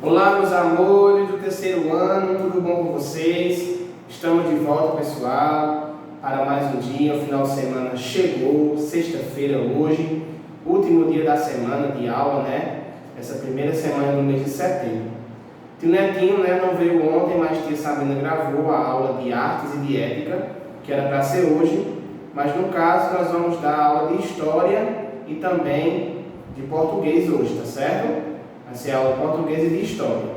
Olá, meus amores do terceiro ano, tudo bom com vocês? Estamos de volta, pessoal, para mais um dia. O final de semana chegou, sexta-feira hoje, último dia da semana de aula, né? Essa primeira semana do mês de setembro. Tio Netinho, não veio ontem, mas tia Sabrina gravou a aula de artes e de ética, que era para ser hoje, mas no caso nós vamos dar aula de história e também de português hoje, tá certo? Vai ser aula de português e de história.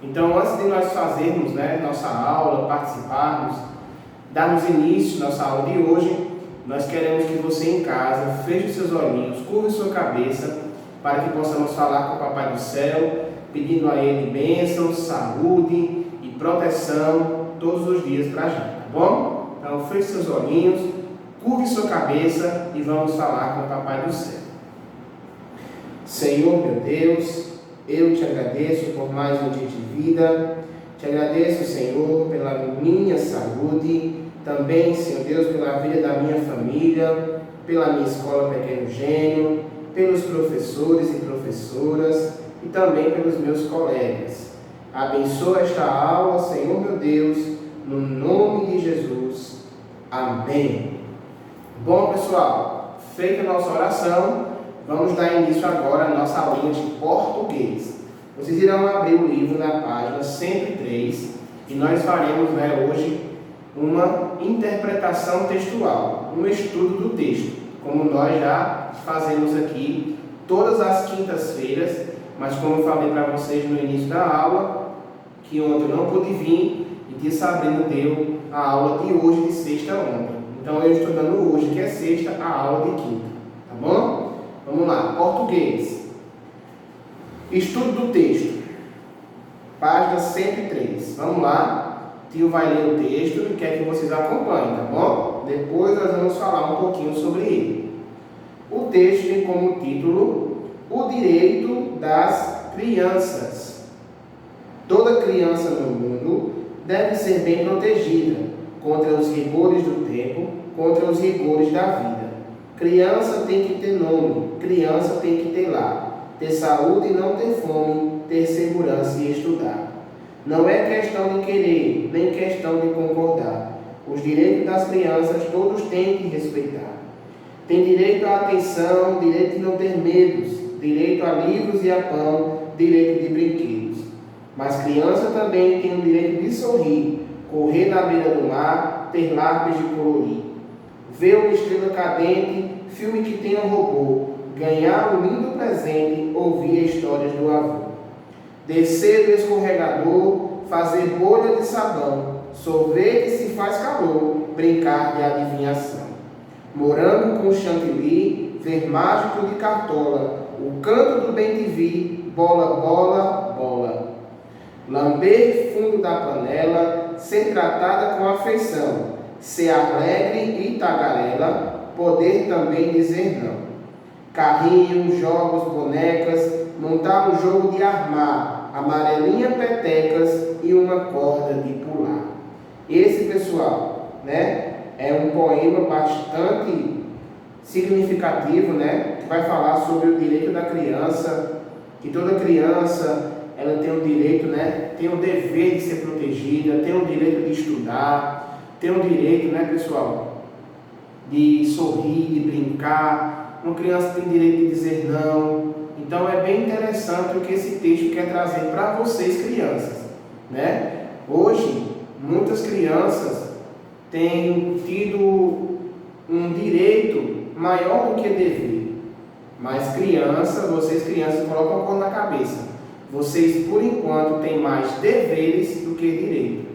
Então, antes de nós fazermos nossa aula, participarmos, darmos início à nossa aula de hoje, nós queremos que você em casa feche os seus olhinhos, curva sua cabeça, para que possamos falar com o Papai do Céu, pedindo a Ele bênçãos, saúde e proteção todos os dias para a gente, tá bom? Então, feche seus olhinhos, curve sua cabeça e vamos falar com o Papai do Céu. Senhor, meu Deus, eu te agradeço por mais um dia de vida, te agradeço, Senhor, pela minha saúde, também, Senhor Deus, pela vida da minha família, pela minha escola Pequeno Gênio, pelos professores e professoras e também pelos meus colegas. Abençoa esta aula, Senhor meu Deus, no nome de Jesus. Amém. Bom, pessoal, feita a nossa oração, vamos dar início agora à nossa aulinha de português. Vocês irão abrir o livro na página 103 e nós faremos hoje uma interpretação textual, um estudo do texto, como nós já fazemos aqui todas as quintas-feiras, mas como eu falei para vocês no início da aula, que ontem eu não pude vir e tia Sabrina deu a aula de hoje de sexta ontem. Então eu estou dando hoje, que é sexta, a aula de quinta, tá bom? Vamos lá, português. Estudo do texto. Página 103. Vamos lá. Tio vai ler o texto e quer que vocês acompanhem, tá bom? Depois nós vamos falar um pouquinho sobre ele. O texto tem como título O Direito das Crianças. Toda criança no mundo deve ser bem protegida contra os rigores do tempo, contra os rigores da vida. Criança tem que ter nome, criança tem que ter lar, ter saúde e não ter fome, ter segurança e estudar. Não é questão de querer, nem questão de concordar. Os direitos das crianças todos têm que respeitar. Tem direito à atenção, direito de não ter medos, direito a livros e a pão, direito de brinquedos. Mas criança também tem o direito de sorrir, correr na beira do mar, ter lápis de colorir. Ver uma estrela cadente, filme que tenha robô, ganhar um lindo presente, ouvir histórias do avô. Descer do escorregador, fazer bolha de sabão, sorvete se faz calor, brincar de adivinhação. Morango com chantilly, ver mágico de cartola, o canto do bem-te-vi, bola, bola, bola. Lamber fundo da panela, ser tratada com afeição, ser alegre e tagarela, poder também dizer não. Carrinho, jogos, bonecas, montar um jogo de armar, amarelinha petecas e uma corda de pular. Esse, pessoal, é um poema bastante significativo, que vai falar sobre o direito da criança, que toda criança ela tem o direito, tem o dever de ser protegida, tem o direito de estudar, tem o direito, pessoal, de sorrir, de brincar. Uma criança tem direito de dizer não. Então é bem interessante o que esse texto quer trazer para vocês, crianças, Hoje, muitas crianças têm tido um direito maior do que dever. Mas vocês crianças, colocam a cor na cabeça. Vocês, por enquanto, têm mais deveres do que direito.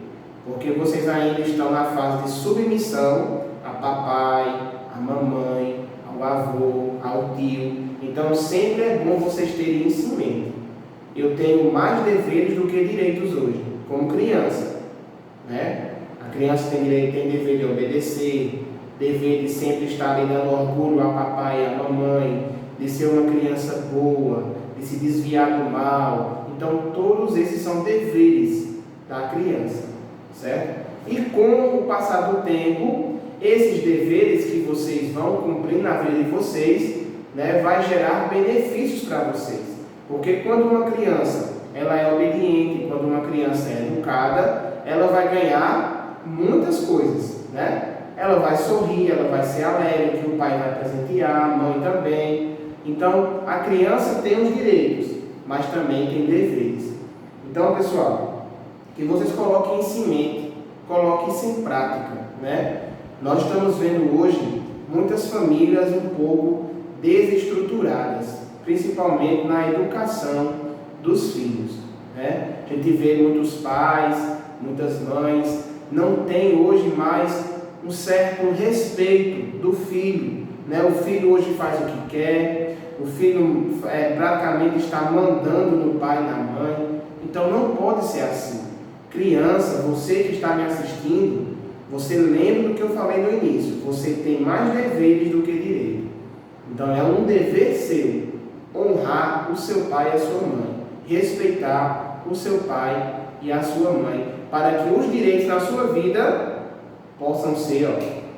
Porque vocês ainda estão na fase de submissão a papai, a mamãe, ao avô, ao tio. Então sempre é bom vocês terem isso em mente. Eu tenho mais deveres do que direitos hoje, como criança. A criança tem dever de obedecer, dever de sempre estar ali dando orgulho a papai e a mamãe, de ser uma criança boa, de se desviar do mal. Então todos esses são deveres da criança, certo? E com o passar do tempo, esses deveres que vocês vão cumprir na vida de vocês, vai gerar benefícios para vocês. Porque quando uma criança ela é obediente. Quando uma criança é educada, ela vai ganhar muitas coisas, né? Ela vai sorrir, ela vai ser alegre, que o pai vai presentear, a mãe também. Então, a criança tem os direitos, mas também tem deveres. Então, pessoal, que vocês coloquem isso em mente, coloquem isso em prática, né? Nós estamos vendo hoje muitas famílias um pouco desestruturadas, principalmente na educação dos filhos, né? A gente vê muitos pais, muitas mães, não tem hoje mais um certo respeito do filho, né? O filho hoje faz o que quer, o filho praticamente está mandando no pai e na mãe. Então não pode ser assim. Criança, você que está me assistindo, você lembra do que eu falei no início, você tem mais deveres do que direito. Então é um dever seu honrar o seu pai e a sua mãe, respeitar o seu pai e a sua mãe, para que os direitos na sua vida possam ser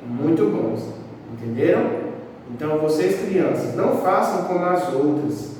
muito bons. Entenderam? Então vocês crianças, não façam como as outras,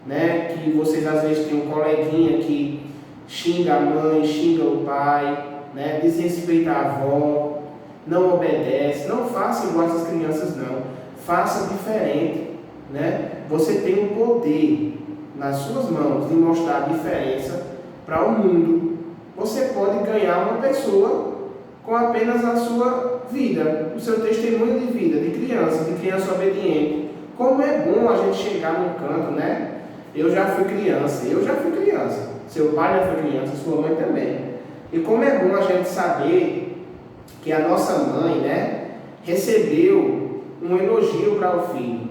né? Que vocês às vezes têm um coleguinha que xinga a mãe, xinga o pai, né? Desrespeita a avó, não obedece. Não faça igual essas crianças, não. Faça diferente, né? Você tem o poder nas suas mãos de mostrar a diferença para o mundo. Você pode ganhar uma pessoa com apenas a sua vida, o seu testemunho de vida, de criança obediente. Como é bom a gente chegar num canto, né? Eu já fui criança, seu pai já foi criança, sua mãe também. E como é bom a gente saber que a nossa mãe, né, recebeu um elogio para o filho,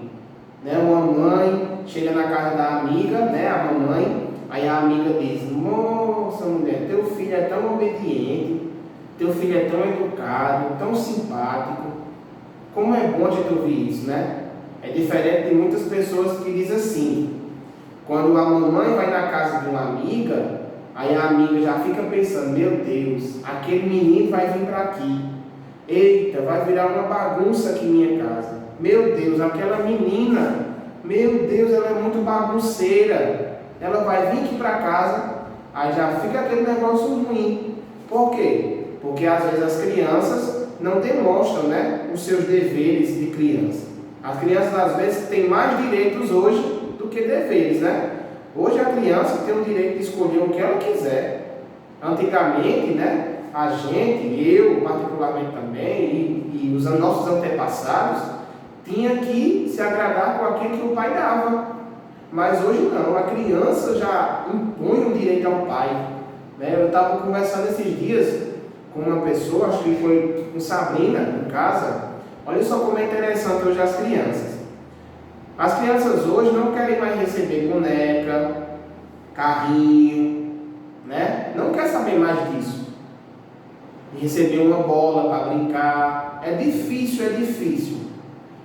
né? Uma mãe chega na casa da amiga, né, a mamãe, aí a amiga diz: nossa mulher, teu filho é tão obediente, teu filho é tão educado, tão simpático. Como é bom a gente ouvir isso, né? É diferente de muitas pessoas que dizem assim: quando a mamãe vai na casa de uma amiga, aí a amiga já fica pensando: meu Deus, aquele menino vai vir para aqui. Eita, vai virar uma bagunça aqui em minha casa. Meu Deus, aquela menina, meu Deus, ela é muito bagunceira. Ela vai vir aqui para casa, aí já fica aquele negócio ruim. Por quê? Porque às vezes as crianças não demonstram, né, os seus deveres de criança. As crianças às vezes têm mais direitos hoje do que deveres, né? Hoje a criança tem o direito de escolher o que ela quiser. Antigamente, né, a gente, eu particularmente também, e os nossos antepassados, tinha que se agradar com aquilo que o pai dava. Mas hoje não, a criança já impõe um direito ao pai, né? Eu estava conversando esses dias com uma pessoa, acho que foi com Sabrina, em casa. Olha só como é interessante hoje as crianças. As crianças hoje não querem mais receber boneca, carrinho, né? Não quer saber mais disso. Receber uma bola para brincar. É difícil.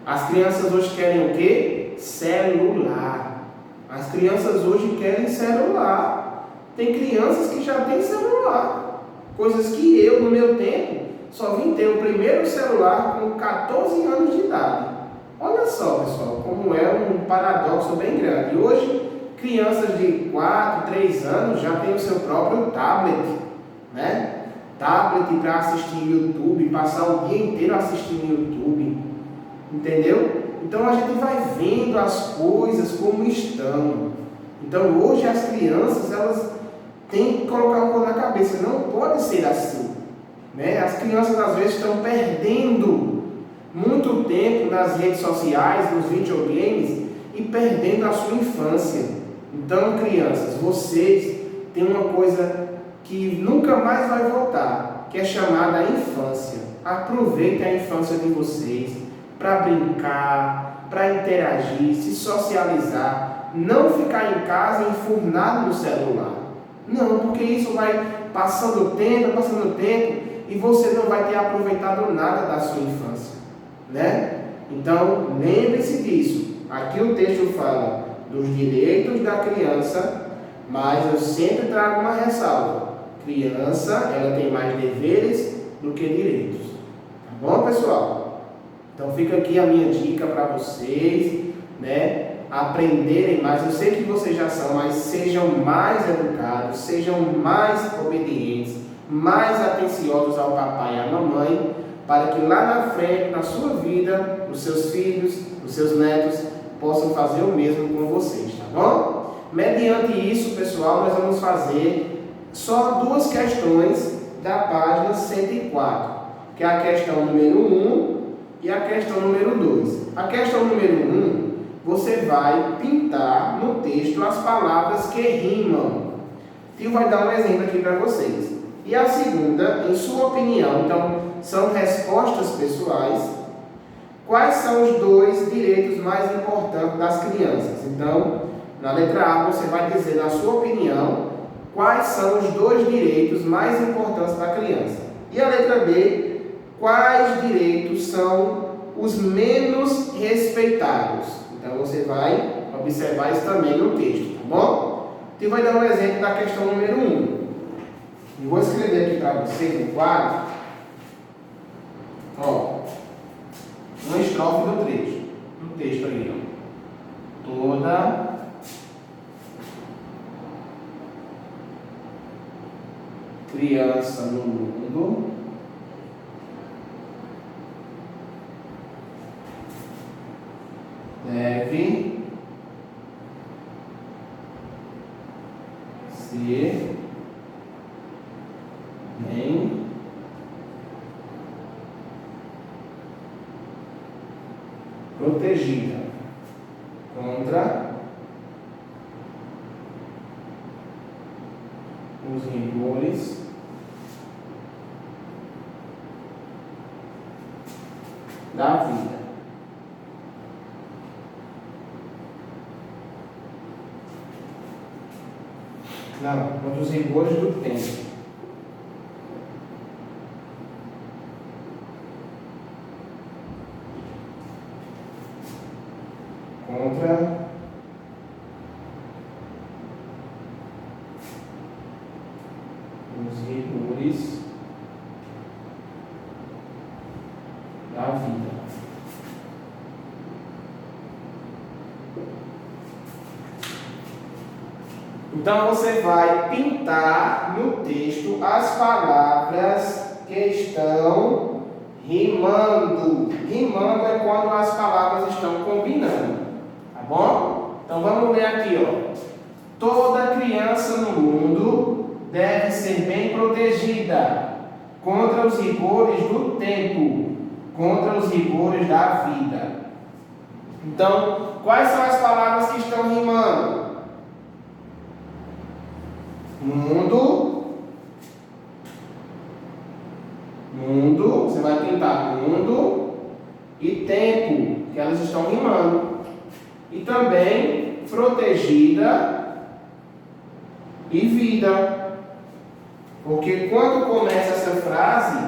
As crianças hoje querem o quê? Celular. As crianças hoje querem celular. Tem crianças que já têm celular. Coisas que eu, no meu tempo, só vim ter o primeiro celular com 14 anos de idade. Olha só, pessoal, como é um paradoxo bem grande. Hoje, crianças de 4, 3 anos já têm o seu próprio tablet, né? Tablet para assistir YouTube, passar o dia inteiro assistindo YouTube, entendeu? Então a gente vai vendo as coisas como estão. Então hoje as crianças, elas têm que colocar um pouco na cabeça, não pode ser assim, né? As crianças às vezes estão perdendo muito tempo nas redes sociais, nos videogames, e perdendo a sua infância. Então, crianças, vocês têm uma coisa que nunca mais vai voltar, que é chamada infância. Aproveitem a infância de vocês para brincar, para interagir, se socializar, não ficar em casa enfurnado no celular. Não, porque isso vai passando o tempo, e você não vai ter aproveitado nada da sua infância, né? Então, lembre-se disso. Aqui o texto fala dos direitos da criança, mas eu sempre trago uma ressalva. Criança, ela tem mais deveres do que direitos. Tá bom, pessoal? Então fica aqui a minha dica para vocês, né? aprenderem mais. Eu sei que vocês já são, mas sejam mais educados, sejam mais obedientes, mais atenciosos ao papai e à mamãe, para que lá na frente, na sua vida, os seus filhos, os seus netos, possam fazer o mesmo com vocês, tá bom? Mediante isso, pessoal, nós vamos fazer só duas questões da página 104, que é a questão número 1 e a questão número 2. A questão número 1, você vai pintar no texto as palavras que rimam. Tio vai dar um exemplo aqui para vocês. E a segunda, em sua opinião, então, são respostas pessoais. Quais são os dois direitos mais importantes das crianças? Então, na letra A, você vai dizer, na sua opinião, quais são os dois direitos mais importantes da criança. E a letra B, quais direitos são os menos respeitados. Então, você vai observar isso também no texto, tá bom? Então, vai dar um exemplo da questão número 1. Eu vou escrever aqui para vocês no quadro, uma estrofe do trecho, do texto aí, Toda criança no mundo deve ser bem protegida contra os rigores da vida. Não, contra os rigores do tempo. Contra os rigores da vida. Então você vai pintar no texto as palavras que estão rimando. Rimando é quando as palavras estão combinando, tá bom? Então vamos ler aqui, Toda criança no mundo deve ser bem protegida contra os rigores do tempo, contra os rigores da vida. Então, quais são as palavras que estão rimando? Mundo, você vai pintar mundo e tempo, que elas estão rimando. E também protegida e vida. Porque quando começa essa frase,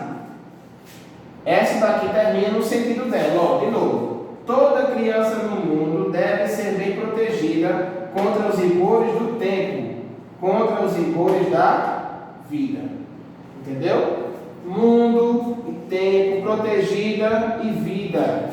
essa daqui termina no sentido dela, de novo. Toda criança no mundo deve ser bem protegida contra os rigores do tempo, contra os rigores da vida. Entendeu? Mundo e tempo, protegida e vida.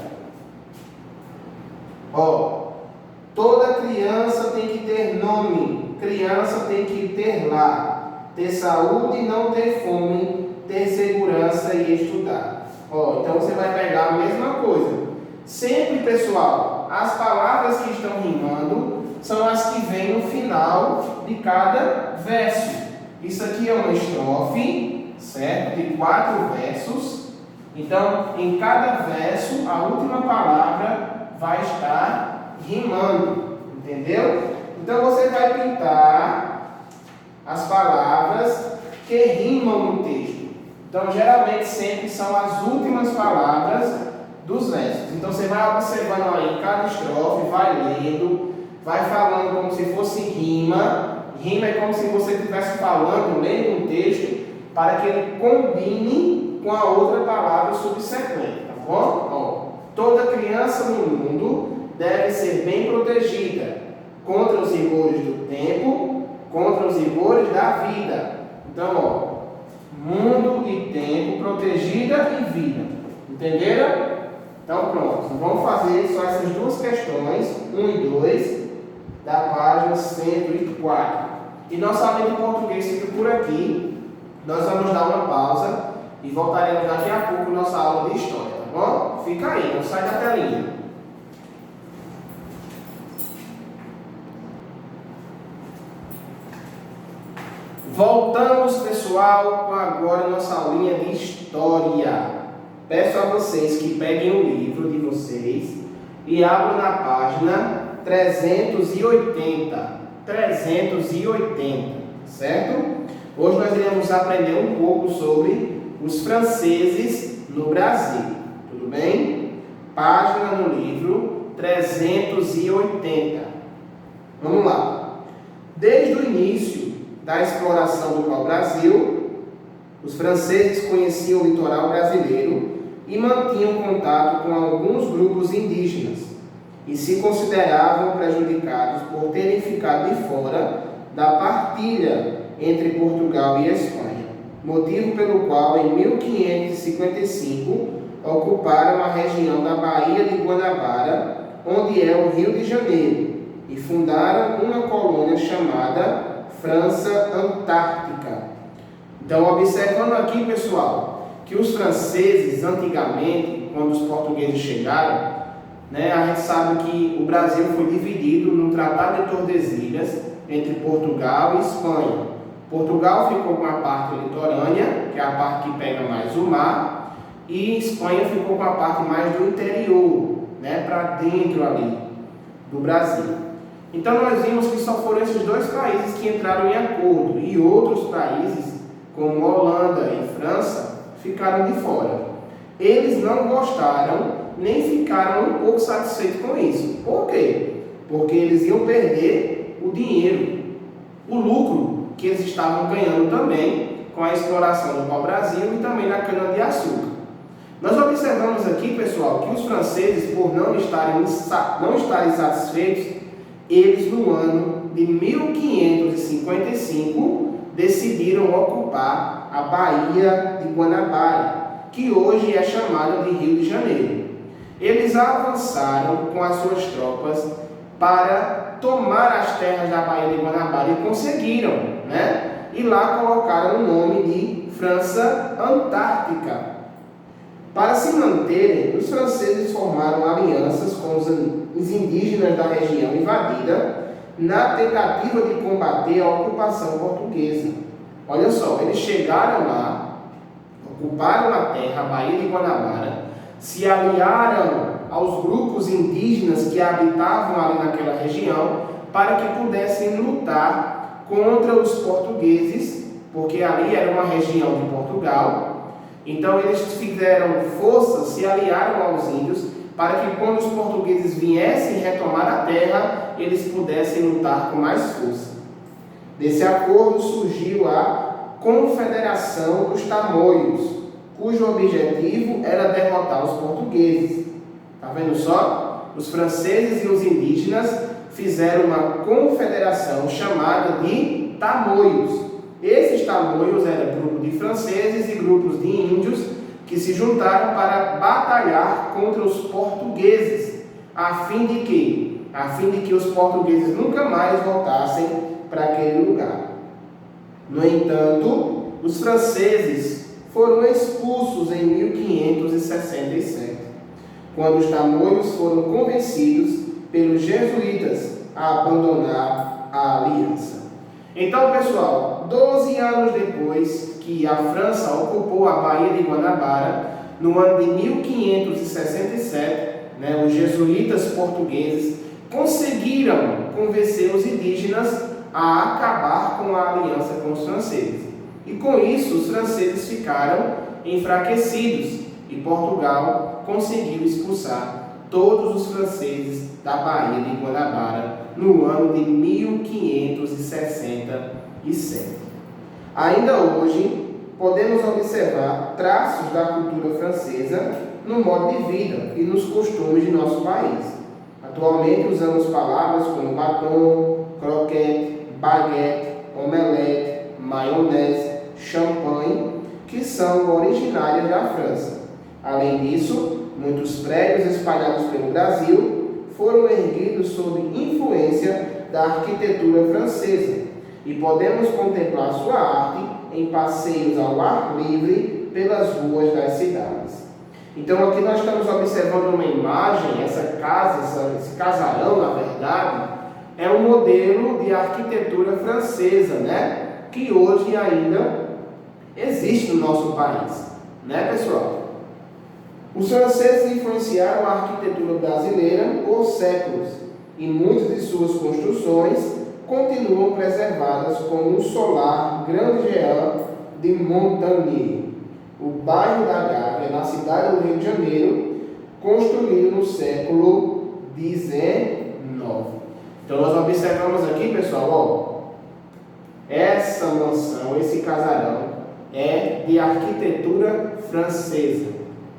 Toda criança tem que ter nome, criança tem que ter lar, ter saúde e não ter fome, ter segurança e estudar. Então você vai pegar a mesma coisa. Sempre, pessoal, as palavras que estão rimando são as que vêm no final de cada verso. Isso aqui é uma estrofe, certo? De 4 versos. Então, em cada verso, a última palavra vai estar rimando. Entendeu? Então, você vai pintar as palavras que rimam no texto. Então, geralmente, sempre são as últimas palavras dos versos. Então, você vai observando aí cada estrofe, vai lendo, vai falando como se fosse rima. Rima é como se você estivesse falando, lendo um texto, para que ele combine com a outra palavra subsequente, tá bom? Toda criança no mundo deve ser bem protegida contra os rigores do tempo, contra os rigores da vida. Então, mundo e tempo, protegida e vida. Entenderam? Então pronto, vamos fazer só essas duas questões, 1 e 2, da página 104. E nossa aula de português fica por aqui. Nós vamos dar uma pausa e voltaremos daqui a pouco nossa aula de história, tá bom? Fica aí, não sai da telinha. Voltamos, pessoal, com agora nossa aulinha de história. Peço a vocês que peguem o livro de vocês e abram na página 380. 380, certo? Hoje nós iremos aprender um pouco sobre os franceses no Brasil. Tudo bem? Página no livro 380. Vamos lá. Desde o início da exploração do pau-brasil, os franceses conheciam o litoral brasileiro e mantinham contato com alguns grupos indígenas e se consideravam prejudicados por terem ficado de fora da partilha entre Portugal e Espanha, motivo pelo qual em 1555 ocuparam a região da Baía de Guanabara, onde é o Rio de Janeiro, e fundaram uma colônia chamada França Antártica. Então, observando aqui, pessoal, que os franceses, antigamente, quando os portugueses chegaram, a gente sabe que o Brasil foi dividido no Tratado de Tordesilhas entre Portugal e Espanha. Portugal ficou com a parte litorânea, que é a parte que pega mais o mar, e Espanha ficou com a parte mais do interior, para dentro ali do Brasil. Então, nós vimos que só foram esses dois países que entraram em acordo, e outros países, como Holanda e França, ficaram de fora. Eles não gostaram, nem ficaram um pouco satisfeitos com isso. Por quê? Porque eles iam perder o dinheiro, o lucro que eles estavam ganhando também com a exploração do pau-brasil e também na cana-de-açúcar. Nós observamos aqui, pessoal, que os franceses, por não estarem satisfeitos, eles no ano de 1555 decidiram ocupar a Baía de Guanabara, que hoje é chamada de Rio de Janeiro. Eles avançaram com as suas tropas para tomar as terras da Baía de Guanabara e conseguiram, E lá colocaram o nome de França Antártica. Para se manterem, os franceses formaram alianças com os indígenas da região invadida na tentativa de combater a ocupação portuguesa. Olha só, eles chegaram lá, ocuparam a terra, a Baía de Guanabara, se aliaram aos grupos indígenas que habitavam ali naquela região para que pudessem lutar contra os portugueses, porque ali era uma região de Portugal. Então eles fizeram força, se aliaram aos índios para que quando os portugueses viessem retomar a terra, eles pudessem lutar com mais força. Desse acordo surgiu a Confederação dos Tamoios, cujo objetivo era derrotar os portugueses. Está vendo só? Os franceses e os indígenas fizeram uma confederação chamada de Tamoios. Esses Tamoios eram grupos de franceses e grupos de índios que se juntaram para batalhar contra os portugueses, a fim de que os portugueses nunca mais voltassem para aquele lugar. No entanto, os franceses foram expulsos em 1567, quando os Tamoios foram convencidos pelos jesuítas a abandonar a aliança. Então, pessoal, 12 anos depois que a França ocupou a Baía de Guanabara, no ano de 1567, os jesuítas portugueses conseguiram convencer os indígenas a acabar com a aliança com os franceses. E com isso, os franceses ficaram enfraquecidos e Portugal conseguiu expulsar todos os franceses da Baía de Guanabara no ano de 1567. Ainda hoje, podemos observar traços da cultura francesa no modo de vida e nos costumes de nosso país. Atualmente usamos palavras como batom, croquete, baguete, omelete, maionese, champanhe, que são originárias da França. Além disso, muitos prédios espalhados pelo Brasil foram erguidos sob influência da arquitetura francesa e podemos contemplar sua arte em passeios ao ar livre pelas ruas das cidades. Então aqui nós estamos observando uma imagem, essa casa, esse casarão, na verdade, é um modelo de arquitetura francesa, né? Que hoje ainda existe no nosso país, né, pessoal? Os franceses influenciaram a arquitetura brasileira por séculos e muitas de suas construções continuam preservadas, como o solar Grande Jean de Montagnier, o bairro da Gávea, na cidade do Rio de Janeiro, construído no século XIX. Então nós observamos aqui, pessoal, ó, essa mansão, esse casarão é de arquitetura francesa.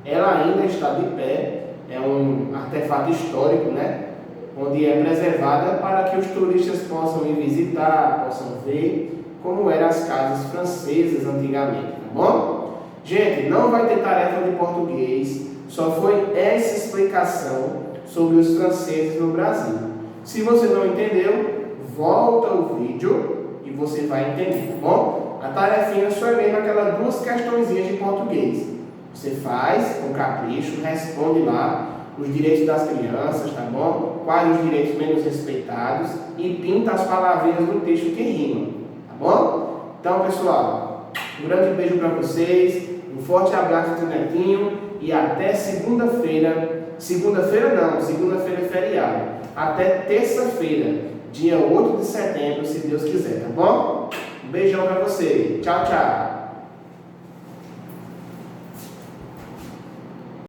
Ela ainda está de pé, é um artefato histórico, né? Onde é preservada para que os turistas possam ir visitar, possam ver como eram as casas francesas antigamente, tá bom? Gente, não vai ter tarefa de português, só foi essa explicação sobre os franceses no Brasil. Se você não entendeu, volta o vídeo e você vai entender, tá bom? A tarefinha só é mesmo aquelas duas questõezinhas de português. Você faz com capricho, responde lá os direitos das crianças, tá bom? Quais os direitos menos respeitados e pinta as palavrinhas do texto que rimam, tá bom? Então, pessoal, um grande beijo para vocês, um forte abraço do Netinho e até segunda-feira. Segunda-feira não, segunda-feira é feriado. Até terça-feira, dia 8 de setembro, se Deus quiser, tá bom? Um beijão para vocês. Tchau, tchau.